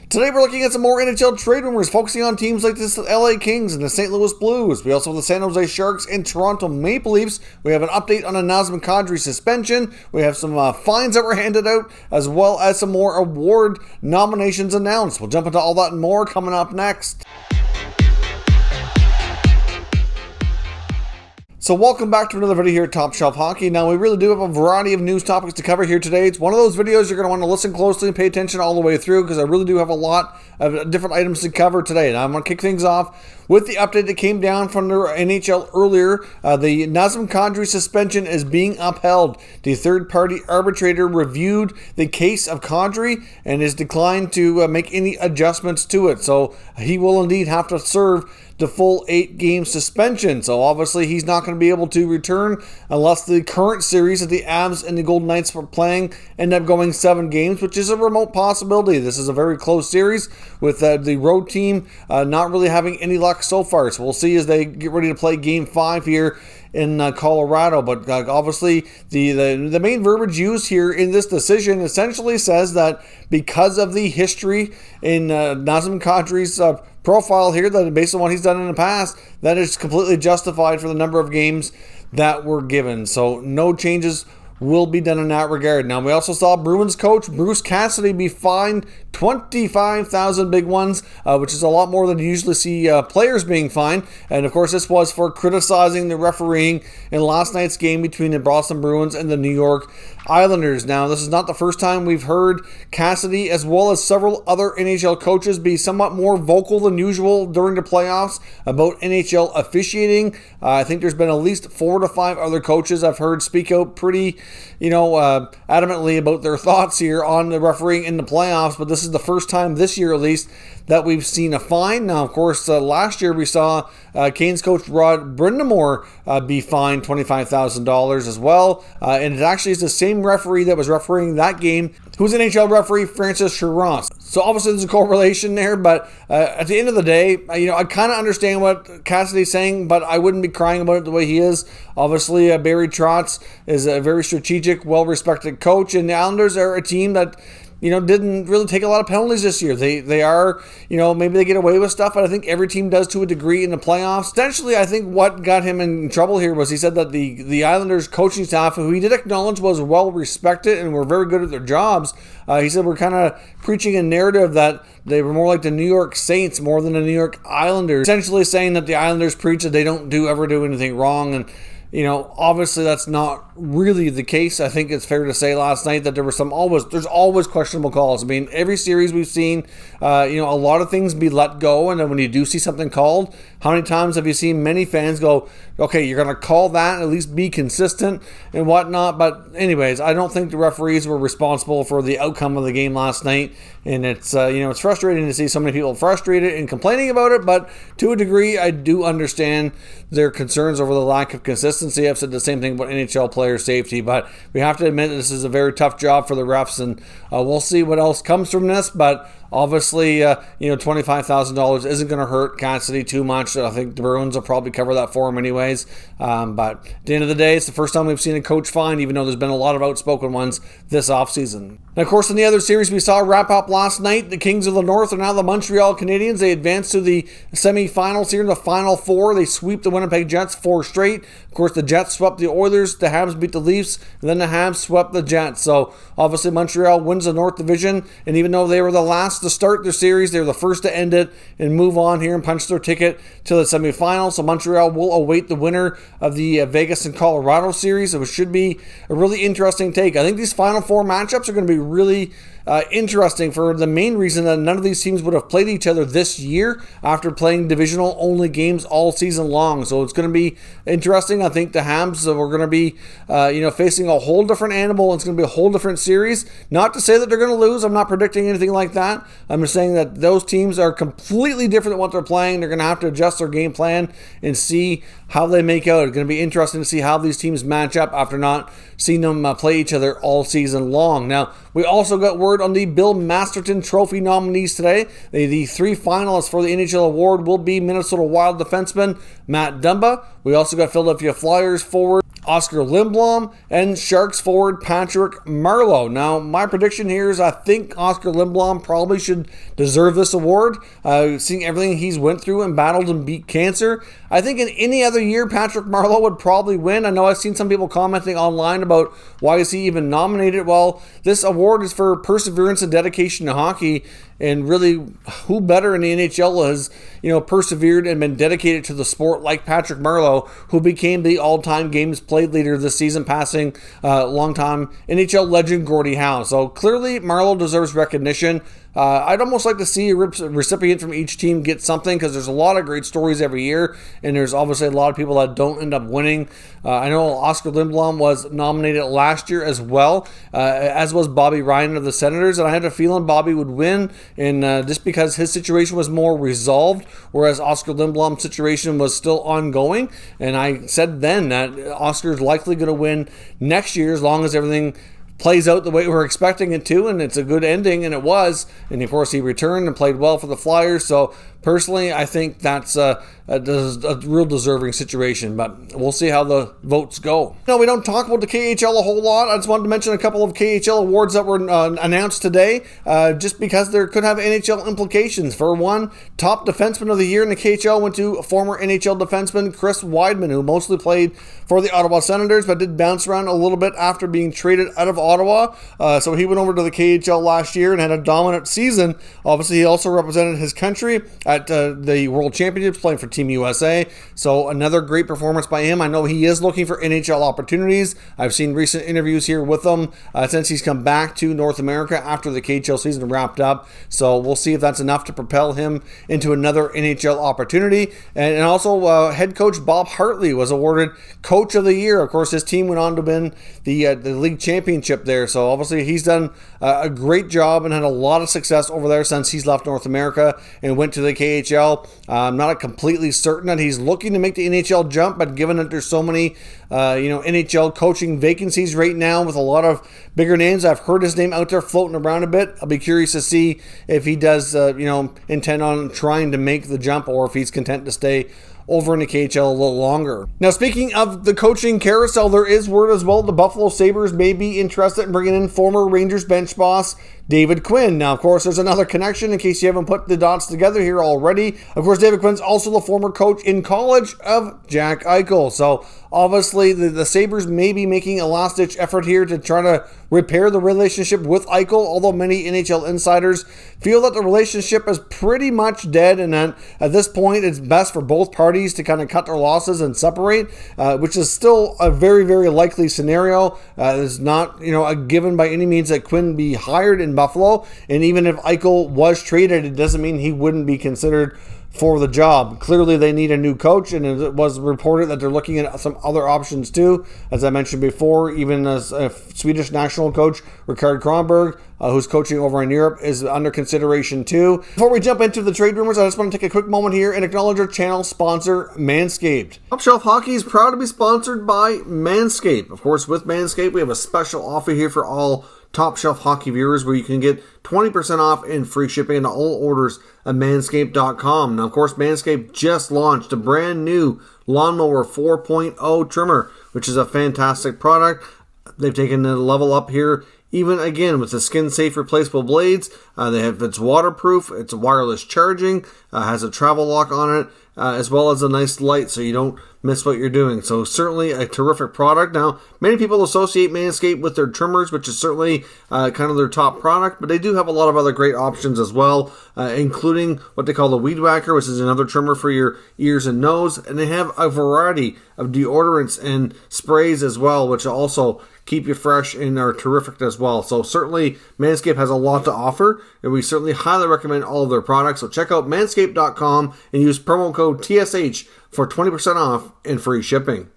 Today we're looking at some more NHL trade rumors, focusing on teams like the LA Kings and the St. Louis Blues. We also have the San Jose Sharks and Toronto Maple Leafs. We have an update on a Nazem and Kadri suspension. We have some fines that were handed out, as well as some more award nominations announced. We'll jump into all that and more coming up next. So welcome back to another video here at Top Shelf Hockey. Now we really do have a variety of news topics to cover here today. It's one of those videos you're going to want to listen closely and pay attention all the way through, because I really do have a lot of different items to cover today. And I'm going to kick things off with the update that came down from the NHL earlier. The Nazem Kadri suspension is being upheld. The third-party arbitrator reviewed the case of Kadri and has declined to make any adjustments to it. So he will indeed have to serve the full 8-game suspension. So obviously he's not going to be able to return unless the current series that the Avs and the Golden Knights were playing end up going 7 games, which is a remote possibility. This is a very close series with the road team not really having any luck so far. So we'll see as they get ready to play Game 5 here in Colorado. But obviously the main verbiage used here in this decision essentially says that because of the history in Nazem Kadri's profile here, that based on what he's done in the past, that is completely justified for the number of games that were given. So no changes will be done in that regard. Now, we also saw Bruins coach Bruce Cassidy be fined 25,000 big ones, which is a lot more than you usually see players being fined. And of course, this was for criticizing the refereeing in last night's game between the Boston Bruins and the New York Islanders. Now, this is not the first time we've heard Cassidy, as well as several other NHL coaches, be somewhat more vocal than usual during the playoffs about NHL officiating. I think there's been at least 4 to 5 other coaches I've heard speak out pretty, adamantly about their thoughts here on the refereeing in the playoffs. But this is the first time this year, at least, that we've seen a fine. Now, of course, last year we saw Canes coach Rod Brindamore be fined $25,000 as well. And it actually is the same referee that was refereeing that game, who's an NHL referee, Francis Charras. So obviously there's a correlation there, but at the end of the day, I kind of understand what Cassidy's saying, but I wouldn't be crying about it the way he is. Obviously, Barry Trotz is a very strategic, well-respected coach, and the Islanders are a team that didn't really take a lot of penalties this year. They are, maybe they get away with stuff, but I think every team does to a degree in the playoffs. Essentially, I think what got him in trouble here was he said that the Islanders coaching staff, who he did acknowledge was well respected and were very good at their jobs, he said we're kind of preaching a narrative that they were more like the New York Saints more than the New York Islanders, essentially saying that the Islanders preach that they don't ever do anything wrong. And obviously that's not really the case. I think it's fair to say last night that there's always questionable calls. I mean, every series we've seen, a lot of things be let go, and then when you do see something called, how many times have you seen many fans go, okay, you're going to call that and at least be consistent and whatnot? But anyways, I don't think the referees were responsible for the outcome of the game last night, and it's it's frustrating to see so many people frustrated and complaining about it, but to a degree, I do understand their concerns over the lack of consistency. I've said the same thing about NHL player safety, but we have to admit this is a very tough job for the refs, and we'll see what else comes from this. But obviously, $25,000 isn't going to hurt Cassidy too much. I think the Bruins will probably cover that for him anyways. But at the end of the day, it's the first time we've seen a coach fined, even though there's been a lot of outspoken ones this offseason. And of course, in the other series we saw wrap up last night, the Kings of the North are now the Montreal Canadiens. They advance to the semifinals here in the Final Four. They sweep the Winnipeg Jets 4 straight. Of course, the Jets swept the Oilers, the Habs beat the Leafs, and then the Habs swept the Jets. So obviously Montreal wins the North Division, and even though they were the last to start their series, they were the first to end it and move on here and punch their ticket to the semifinals. So Montreal will await the winner of the Vegas and Colorado series. It should be a really interesting take. I think these Final Four matchups are going to be really interesting for the main reason that none of these teams would have played each other this year after playing divisional only games all season long. So it's going to be interesting. I think the Habs are going to be facing a whole different animal. It's going to be a whole different series. Not to say that they're going to lose. I'm not predicting anything like that. I'm just saying that those teams are completely different than what they're playing. They're going to have to adjust their game plan and see how they make out. It's going to be interesting to see how these teams match up after not seeing them play each other all season long. Now, we also got word on the Bill Masterton Trophy nominees today. The 3 finalists for the NHL award will be Minnesota Wild defenseman Matt Dumba. We also got Philadelphia Flyers forward Oscar Lindblom, and Sharks forward Patrick Marleau. Now, my prediction here is I think Oscar Lindblom probably should deserve this award, seeing everything he's went through and battled and beat cancer. I think in any other year, Patrick Marleau would probably win. I know I've seen some people commenting online about why is he even nominated. Well, this award is for perseverance and dedication to hockey, and really, who better in the NHL has, persevered and been dedicated to the sport like Patrick Marleau, who became the all-time games played leader this season, passing longtime NHL legend Gordie Howe. So clearly, Marleau deserves recognition. I'd almost like to see a recipient from each team get something, because there's a lot of great stories every year, and there's obviously a lot of people that don't end up winning. I know Oscar Lindblom was nominated last year as well, as was Bobby Ryan of the Senators, and I had a feeling Bobby would win, and just because his situation was more resolved, whereas Oscar Lindblom's situation was still ongoing. And I said then that Oscar's likely going to win next year as long as everything plays out the way we're expecting it to, and it's a good ending, and it was. And of course, he returned and played well for the Flyers. So personally, I think that's a real deserving situation, but we'll see how the votes go. No, we don't talk about the KHL a whole lot. I just wanted to mention a couple of KHL awards that were announced today, just because there could have NHL implications. For one, top defenseman of the year in the KHL went to former NHL defenseman Chris Weidman, who mostly played for the Ottawa Senators, but did bounce around a little bit after being traded out of Ottawa. So he went over to the KHL last year and had a dominant season. Obviously, he also represented his country at the World Championships, playing for Team USA. So another great performance by him. I know he is looking for NHL opportunities. I've seen recent interviews here with him since he's come back to North America after the KHL season wrapped up. So we'll see if that's enough to propel him into another NHL opportunity. And also head coach Bob Hartley was awarded Coach of the Year. Of course, his team went on to win the league championship there. So obviously he's done a great job and had a lot of success over there since he's left North America and went to the KHL. I'm not completely certain that he's looking to make the NHL jump, but given that there's so many NHL coaching vacancies right now with a lot of bigger names, I've heard his name out there floating around a bit. I'll be curious to see if he does intend on trying to make the jump, or if he's content to stay over in the KHL a little longer. Now, speaking of the coaching carousel, there is word as well the Buffalo Sabres may be interested in bringing in former Rangers bench boss David Quinn. Now, of course, there's another connection in case you haven't put the dots together here already. Of course, David Quinn's also the former coach in college of Jack Eichel. So obviously, the Sabres may be making a last-ditch effort here to try to repair the relationship with Eichel, although many NHL insiders feel that the relationship is pretty much dead, and that at this point it's best for both parties to kind of cut their losses and separate, which is still a very, very likely scenario. It's not a given by any means that Quinn be hired in Buffalo, and even if Eichel was traded, it doesn't mean he wouldn't be considered for the job. Clearly, they need a new coach, and it was reported that they're looking at some other options too. As I mentioned before, even as a Swedish national coach, Rickard Kronberg, who's coaching over in Europe, is under consideration too. Before we jump into the trade rumors, I just want to take a quick moment here and acknowledge our channel sponsor, Manscaped. Top Shelf Hockey is proud to be sponsored by Manscaped. Of course, with Manscaped, we have a special offer here for all Top Shelf Hockey viewers, where you can get 20% off and free shipping on all orders at manscaped.com. Now, of course, Manscaped just launched a brand new Lawnmower 4.0 trimmer, which is a fantastic product. They've taken the level up here, even again with the skin-safe replaceable blades. It's waterproof, it's wireless charging, has a travel lock on it, as well as a nice light so you don't miss what you're doing. So certainly a terrific product. Now, many people associate Manscaped with their trimmers, which is certainly kind of their top product, but they do have a lot of other great options as well, including what they call the Weed Whacker, which is another trimmer for your ears and nose. And they have a variety of deodorants and sprays as well, which also keep you fresh and are terrific as well. So certainly Manscaped has a lot to offer, and we certainly highly recommend all of their products. So check out manscaped.com and use promo code TSH for 20% off and free shipping.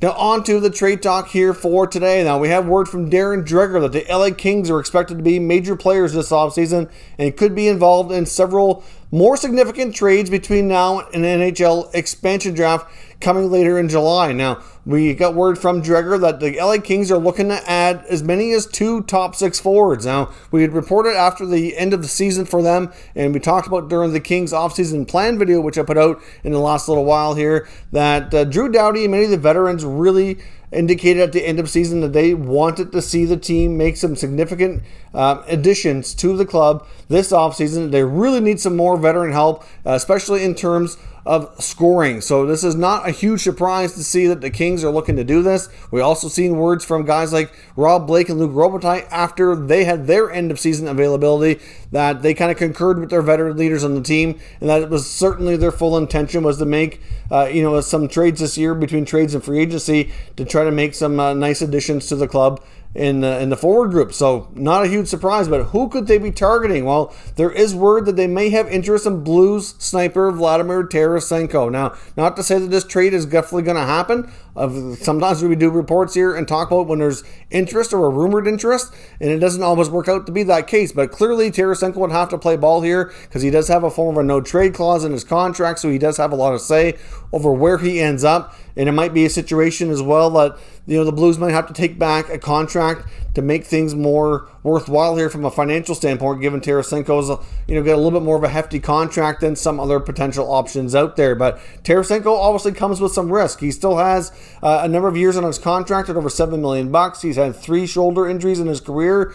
Now on to the trade talk here for today. Now we have word from Darren Dreger that the LA Kings are expected to be major players this offseason and could be involved in several more significant trades between now and the NHL expansion draft coming later in July. Now, we got word from Dreger that the LA Kings are looking to add as many as 2 top 6 forwards. Now, we had reported after the end of the season for them, and we talked about during the Kings offseason plan video, which I put out in the last little while here, that Drew Doughty and many of the veterans really indicated at the end of season that they wanted to see the team make some significant additions to the club this offseason. They really need some more veteran help, especially in terms of scoring. So this is not a huge surprise to see that the Kings are looking to do this. We also seen words from guys like Rob Blake and Luke Robitaille after they had their end of season availability that they kind of concurred with their veteran leaders on the team, and that it was certainly their full intention was to make some trades this year between trades and free agency to try to make some nice additions to the club in the forward group. So not a huge surprise, but who could they be targeting? Well, there is word that they may have interest in Blues sniper Vladimir Tarasenko. Now, not to say that this trade is definitely going to happen. Sometimes we do reports here and talk about when there's interest or a rumored interest, and it doesn't always work out to be that case. But clearly Tarasenko would have to play ball here because he does have a form of a no trade clause in his contract, so he does have a lot of say over where he ends up. And it might be a situation as well that the Blues might have to take back a contract to make things more worthwhile here from a financial standpoint, given Tarasenko's got a little bit more of a hefty contract than some other potential options out there. But Tarasenko obviously comes with some risk. He still has a number of years on his contract at over $7 million. He's had 3 shoulder injuries in his career.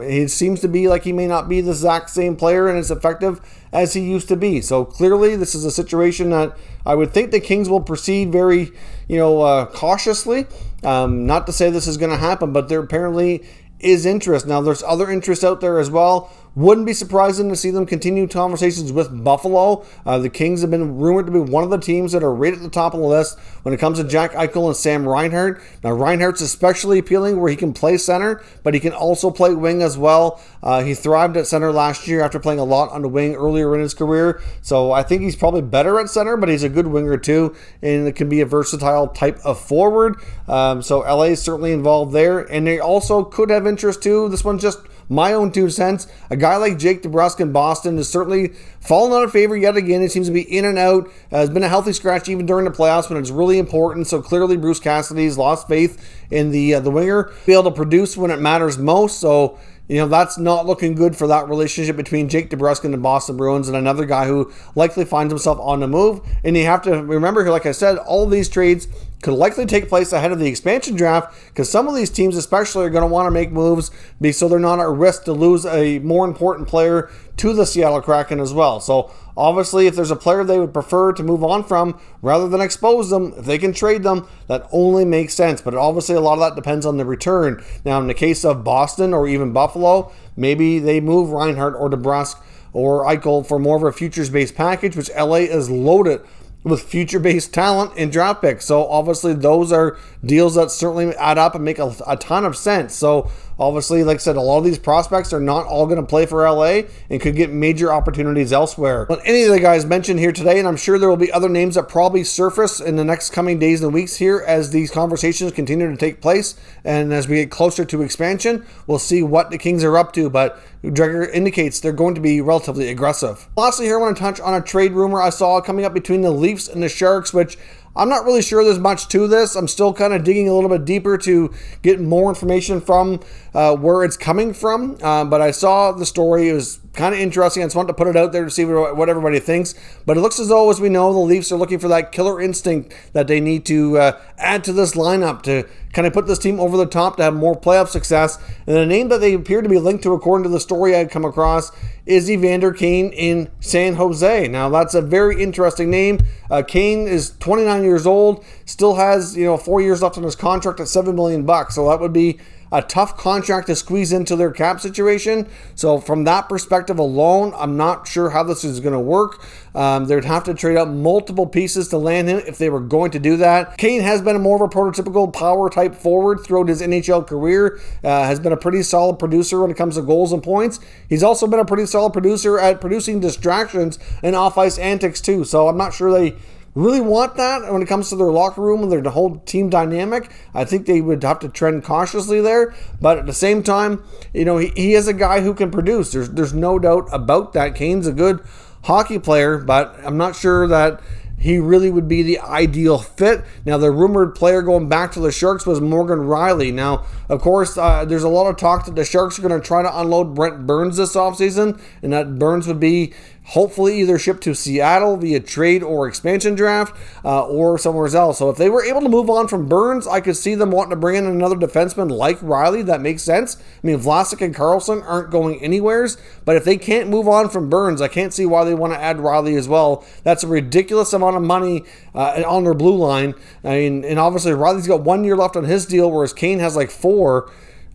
He seems to be like he may not be the exact same player and as effective as he used to be. So clearly this is a situation that I would think the Kings will proceed very cautiously. Not to say this is going to happen, but there apparently is interest. Now, there's other interest out there as well. Wouldn't be surprising to see them continue conversations with Buffalo. The Kings have been rumored to be one of the teams that are right at the top of the list when it comes to Jack Eichel and Sam Reinhart. Now, Reinhart's especially appealing where he can play center, but he can also play wing as well. He thrived at center last year after playing a lot on the wing earlier in his career. So I think he's probably better at center, but he's a good winger too, and it can be a versatile type of forward. So LA is certainly involved there, and they also could have interest too. This one's just my own 2 cents. A guy like Jake DeBrusk in Boston has certainly fallen out of favor yet again. He seems to be in and out. Has been a healthy scratch even during the playoffs when it's really important. So clearly Bruce Cassidy's lost faith in the winger, be able to produce when it matters most. So that's not looking good for that relationship between Jake DeBrusk and the Boston Bruins and another guy who likely finds himself on the move. And you have to remember here, like I said, all of these trades could likely take place ahead of the expansion draft because some of these teams especially are going to want to make moves so they're not at risk to lose a more important player to the Seattle Kraken as well. So obviously, if there's a player they would prefer to move on from rather than expose them, if they can trade them, that only makes sense. But obviously, a lot of that depends on the return. Now, in the case of Boston or even Buffalo, maybe they move Reinhart or DeBrusk or Eichel for more of a futures-based package, which LA is loaded with future-based talent and draft picks. So obviously those are deals that certainly add up and make a ton of sense. So obviously, like I said, a lot of these prospects are not all going to play for LA and could get major opportunities elsewhere. But any of the guys mentioned here today, and I'm sure there will be other names that probably surface in the next coming days and weeks here as these conversations continue to take place. And as we get closer to expansion, we'll see what the Kings are up to. But Dreger indicates they're going to be relatively aggressive. Lastly, here I want to touch on a trade rumor I saw coming up between the Leafs and the Sharks, which I'm not really sure there's much to this. I'm still kind of digging a little bit deeper to get more information from where it's coming from. But I saw the story. It was kind of interesting. I just wanted to put it out there to see what everybody thinks. But it looks as though, as we know, the Leafs are looking for that killer instinct that they need to add to this lineup to kind of put this team over the top to have more playoff success. And the name that they appear to be linked to, according to the story I had come across, is Evander Kane in San Jose. Now, that's a very interesting name. Kane is 29 years old, still has 4 years left on his contract at $7 million. So that would be a tough contract to squeeze into their cap situation. So from that perspective alone, I'm not sure how this is going to work. They'd have to trade up multiple pieces to land him if they were going to do that. Kane has been more of a prototypical power type forward throughout his NHL career, has been a pretty solid producer when it comes to goals and points. He's also been a pretty solid producer at producing distractions and off-ice antics too. So I'm not sure they really want that when it comes to their locker room and their whole team dynamic. I think they would have to trend cautiously there. But at the same time, he is a guy who can produce. There's no doubt about that. Kane's a good hockey player, but I'm not sure that he really would be the ideal fit. Now, the rumored player going back to the Sharks was Morgan Rielly. Now, of course, there's a lot of talk that the Sharks are going to try to unload Brent Burns this offseason, and that Burns would be hopefully either shipped to Seattle via trade or expansion draft or somewhere else. So if they were able to move on from Burns, I could see them wanting to bring in another defenseman like Rielly. That makes sense. I mean, Vlasic and Carlson aren't going anywheres, but if they can't move on from Burns, I can't see why they want to add Rielly as well. That's a ridiculous amount of money on their blue line. I mean, and obviously Rielly's got 1 year left on his deal, whereas Kane has like 4.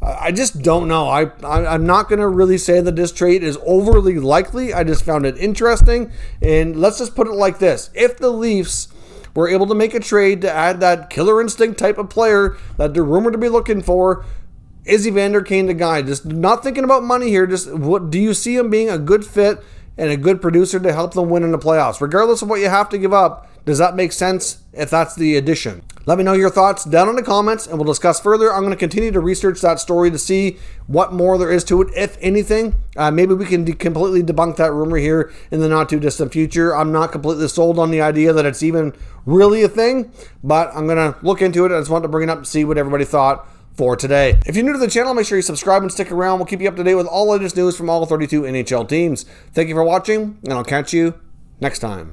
I just don't know. I'm not going to really say that this trade is overly likely. I just found it interesting. And let's just put it like this. If the Leafs were able to make a trade to add that killer instinct type of player that they're rumored to be looking for, is Evander Kane the guy? Just not thinking about money here. Just what do you see him being a good fit and a good producer to help them win in the playoffs? Regardless of what you have to give up, does that make sense if that's the addition? Let me know your thoughts down in the comments and we'll discuss further. I'm going to continue to research that story to see what more there is to it, if anything. Maybe we can completely debunk that rumor here in the not too distant future. I'm not completely sold on the idea that it's even really a thing, but I'm going to look into it. I just wanted to bring it up to see what everybody thought for today. If you're new to the channel, make sure you subscribe and stick around. We'll keep you up to date with all the latest news from all 32 NHL teams. Thank you for watching, and I'll catch you next time.